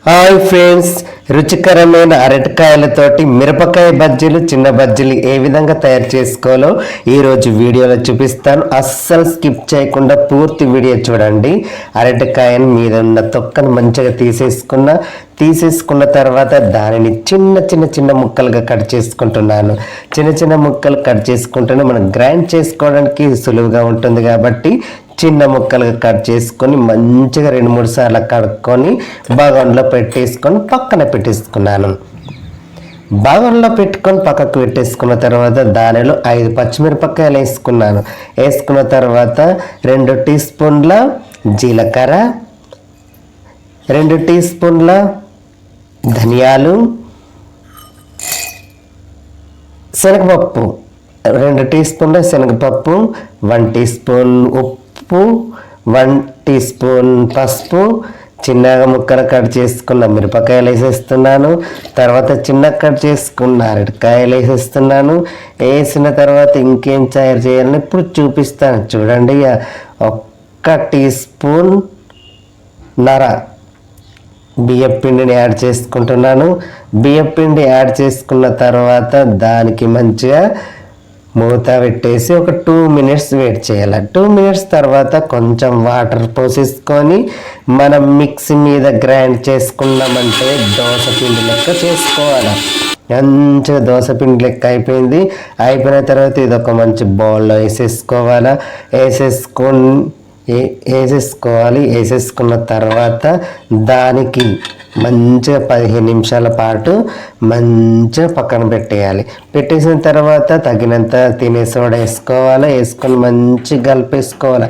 Hi friends, రుచికరమైన అరటికాయలతోటి మిరపకాయ బజ్జీలు, చిన్న బజ్జీలు ఏ విధంగా తయారు చేసుకోవాలో ఈరోజు వీడియోలో చూపిస్తాను. అస్సలు స్కిప్ చేయకుండా పూర్తి వీడియో చూడండి. అరటికాయని మీద ఉన్న తొక్కను మంచిగా తీసేసుకున్న తర్వాత దానిని చిన్న ముక్కలుగా కట్ చేసుకుంటున్నాను. చిన్న ముక్కలు కట్ చేసుకుంటేనే మనం గ్రైండ్ చేసుకోవడానికి సులువుగా ఉంటుంది కాబట్టి చిన్న ముక్కలుగా కట్ చేసుకొని మంచిగా 2-3 సార్లు కడుక్కొని బాగోన్లో పెట్టేసుకొని పక్కన పెట్టేసుకున్నాను. బాగోన్లో పెట్టుకొని పక్కకు పెట్టేసుకున్న తర్వాత దానిలో 5 పచ్చిమిరపకాయలు వేసుకున్న తర్వాత 2 టీ స్పూన్ల జీలకర్ర, 2 టీ స్పూన్ల ధనియాలు, శనగపప్పు 2 టీ స్పూన్ల శనగపప్పు, 1 టీ స్పూన్ ఉప్పు, 1 టీ స్పూన్ పసుపు, చిన్నగా ముక్కలు కట్ చేసుకున్న మిరపకాయలు వేసేస్తున్నాను. తర్వాత చిన్న కట్ చేసుకున్న అరటికాయలు వేసేస్తున్నాను. వేసిన తర్వాత ఇంకేం తయారు చేయాలని ఇప్పుడు చూపిస్తాను చూడండి. 1 టీ స్పూన్ నర బియ్యం పిండిని యాడ్ చేసుకుంటున్నాను. బియ్యం పిండి యాడ్ చేసుకున్న తర్వాత దానికి మంచిగా మూత పెట్టేసి ఒక 2 మినిట్స్ వెయిట్ చేయాలి. 2 మినిట్స్ తర్వాత కొంచెం వాటర్ పోసేసుకొని మనం మిక్సీ మీద గ్రైండ్ చేసుకున్నామంటే దోశ పిండి లెక్క చేసుకోవాలి. మంచిగా దోశ పిండి లెక్క అయిపోయిన తర్వాత ఇది ఒక మంచి బౌల్లో వేసేసుకున్న తర్వాత దానికి మంచిగా 15 నిమిషాల పాటు మంచిగా పక్కన పెట్టేసిన తర్వాత తగినంత తినే సోడా వేసుకొని మంచిగా కలిపేసుకోవాలి.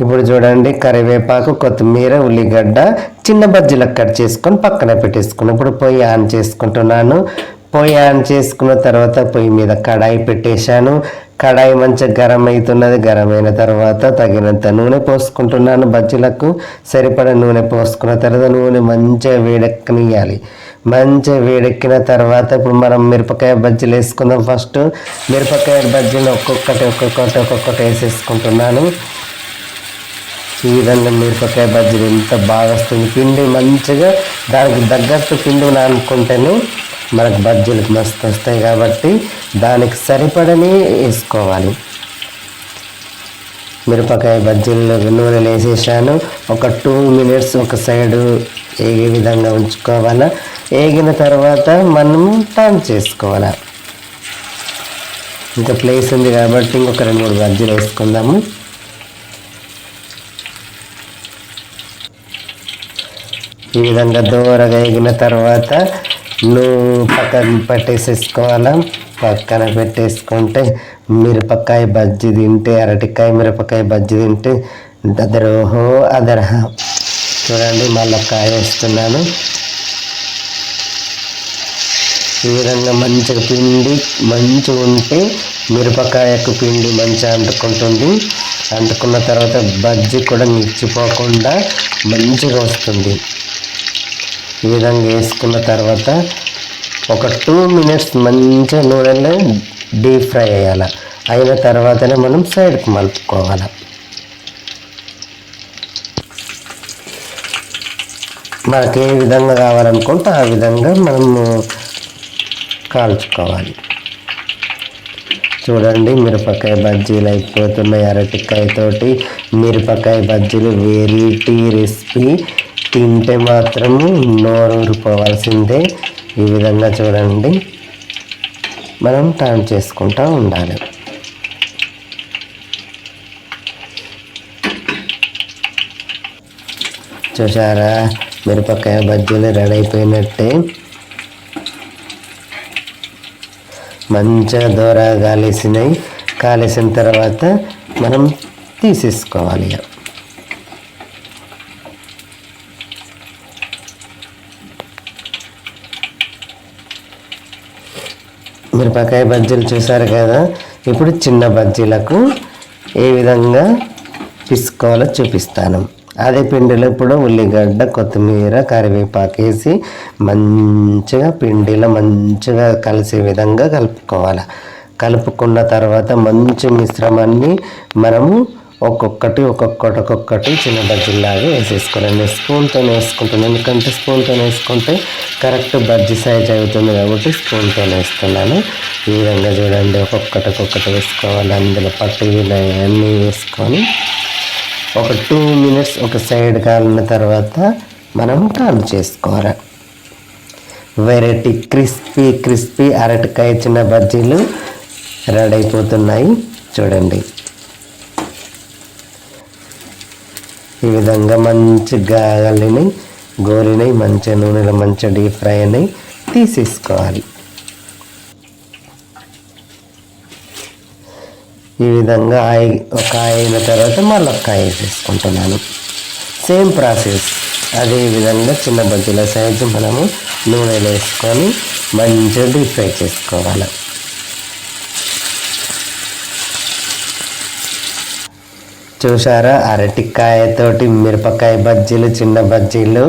ఇప్పుడు చూడండి, కరివేపాకు, కొత్తిమీర, ఉల్లిగడ్డ చిన్న బజ్జీలకు కట్ చేసుకొని పక్కన పెట్టేసుకున్నాను. ఇప్పుడు పొయ్యి ఆన్ చేసుకుంటున్నాను. పొయ్యి ఆన్ చేసుకున్న తర్వాత పొయ్యి మీద కడాయి పెట్టేశాను. కడాయి మంచిగా గరం అవుతున్నది. గరం అయిన తర్వాత తగినంత నూనె పోసుకుంటున్నాను. బజ్జీలకు సరిపడా నూనె పోసుకున్న తర్వాత నూనె మంచిగా వేడెక్కనియాలి. మంచిగా వేడెక్కిన తర్వాత ఇప్పుడు మనం మిరపకాయ బజ్జీలు వేసుకుందాం. ఫస్ట్ మిరపకాయ బజ్జీలు ఒక్కొక్కటి వేసేసుకుంటున్నాను. ఈ విధంగా మిరపకాయ బజ్జీలు ఎంత బాగా వస్తుంది. పిండి మంచిగా దానికి తగ్గట్టు పిండి నానుకుంటేనే మనకు బజ్జీలకు మస్తు వస్తాయి కాబట్టి దానికి సరిపడని వేసుకోవాలి. మిరపకాయ బజ్జీలు నూనెలు వేసేసాను. ఒక 2 మినిట్స్ ఒక సైడు వేగే విధంగా ఉంచుకోవాలి. వేగిన తర్వాత మనం టర్న్ చేసుకోవాలి. ఇంకా ప్లేస్ ఉంది కాబట్టి ఇంకొక 2-3 బజ్జీలు వేసుకుందాము. ఈ విధంగా దూరగా వేగిన తర్వాత పక్కన పెట్టేసుకుంటే మిరపకాయ బజ్జీ తింటే, అరటికాయ మిరపకాయ బజ్జీ తింటే అదరహ. చూడండి, మళ్ళీ కాయ వేస్తున్నాను. ఈ విధంగా మంచిగా పిండి మంచిగా ఉంటే మిరపకాయకు పిండి మంచిగా అంటుకుంటుంది. అంటుకున్న తర్వాత బజ్జీ కూడా మిర్చిపోకుండా మంచిగా వస్తుంది. ఈ విధంగా వేసుకున్న తర్వాత ఒక 2 మినిట్స్ మంచిగా నూనెలో డీప్ ఫ్రై అయ్యాలి. అయిన తర్వాతనే మనం సైడ్కి మలుపుకోవాలి. మనకి ఏ విధంగా కావాలనుకుంటే ఆ విధంగా మనము కాల్చుకోవాలి. చూడండి, మిరపకాయ బజ్జీలు అయిపోతున్నాయి. అరటికాయతోటి మిరపకాయ బజ్జీలు వెరైటీ రెసిపీ. తింటే మాత్రము నోరు ఊరిపోవాల్సిందే. ఈ విధంగా చూడండి, మనం టర్న్ చేసుకుంటూ ఉండాలి. చూసారా, మిరపకాయ బజ్జీలు రెడీ అయిపోయినట్టే. మంచిగా దూరగా కాలేసిన తర్వాత మనం తీసేసుకోవాలి. మిరపకాయ బజ్జీలు చూసారు కదా. ఇప్పుడు చిన్న బజ్జీలకు ఏ విధంగా పిసుకోవాలో చూపిస్తాను. అదే పిండిలో ఇప్పుడు ఉల్లిగడ్డ, కొత్తిమీర, కరివేపాకు వేసి మంచిగా పిండిలో మంచిగా కలిసే విధంగా కలుపుకోవాలి. కలుపుకున్న తర్వాత మంచి మిశ్రమాన్ని మనము ఒక్కొక్కటి చిన్న బజ్జీలాగా వేసేసుకోవాలండి. స్పూన్తో వేసుకుంటాను, ఎందుకంటే స్పూన్తో వేసుకుంటే కరెక్ట్ బజ్జీ సైజ్ అవుతుంది కాబట్టి స్పూన్తో వేస్తున్నాను. ఈ విధంగా చూడండి, ఒక్కొక్కటి వేసుకోవాలి. అందులో పట్టీలు అన్నీ వేసుకొని ఒక 2 minutes ఒక సైడ్ కాలిన తర్వాత మనం టర్న్ చేసుకోవాలి. వెరైటీ క్రిస్పీ అరటికాయ చిన్న బజ్జీలు రెడీ అయిపోతున్నాయి చూడండి. ఈ విధంగా మంచిగా గోలినాయి, మంచిగా నూనెలో మంచిగా డీప్ ఫ్రై అయినాయి, తీసేసుకోవాలి. ఈ విధంగా ఒక అయిన తర్వాత మళ్ళీ ఒక వేసేసుకుంటున్నాను. Same process. అదే విధంగా చిన్న బజ్జీల సైజు మనము నూనెలో వేసుకొని మంచిగా డీప్ ఫ్రై చేసుకోవాలి. చూసారా, అరటికాయతోటి మిరపకాయ బజ్జీలు, చిన్న బజ్జీలు.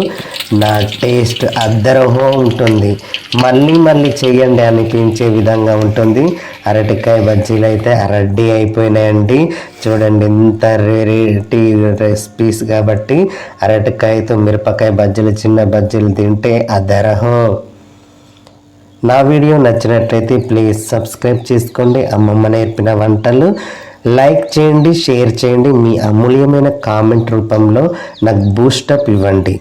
నా టేస్ట్ అద్దరహో ఉంటుంది. మళ్ళీ చేయండి అనిపించే విధంగా ఉంటుంది. అరటికాయ బజ్జీలు అయితే రెడీ అయిపోయినాయండి. చూడండి ఎంత వెరైటీ రెసిపీస్ కాబట్టి అరటికాయతో మిరపకాయ బజ్జీలు, చిన్న బజ్జీలు తింటే అద్దరహో. నా వీడియో నచ్చినట్లయితే ప్లీజ్ సబ్స్క్రైబ్ చేసుకోండి. అమ్మమ్మ నేర్పిన వంటలు లైక్ చేయండి, షేర్ చేయండి. మీ అమూల్యమైన కామెంట్ రూపంలో నాకు బూస్టప్ ఇవ్వండి.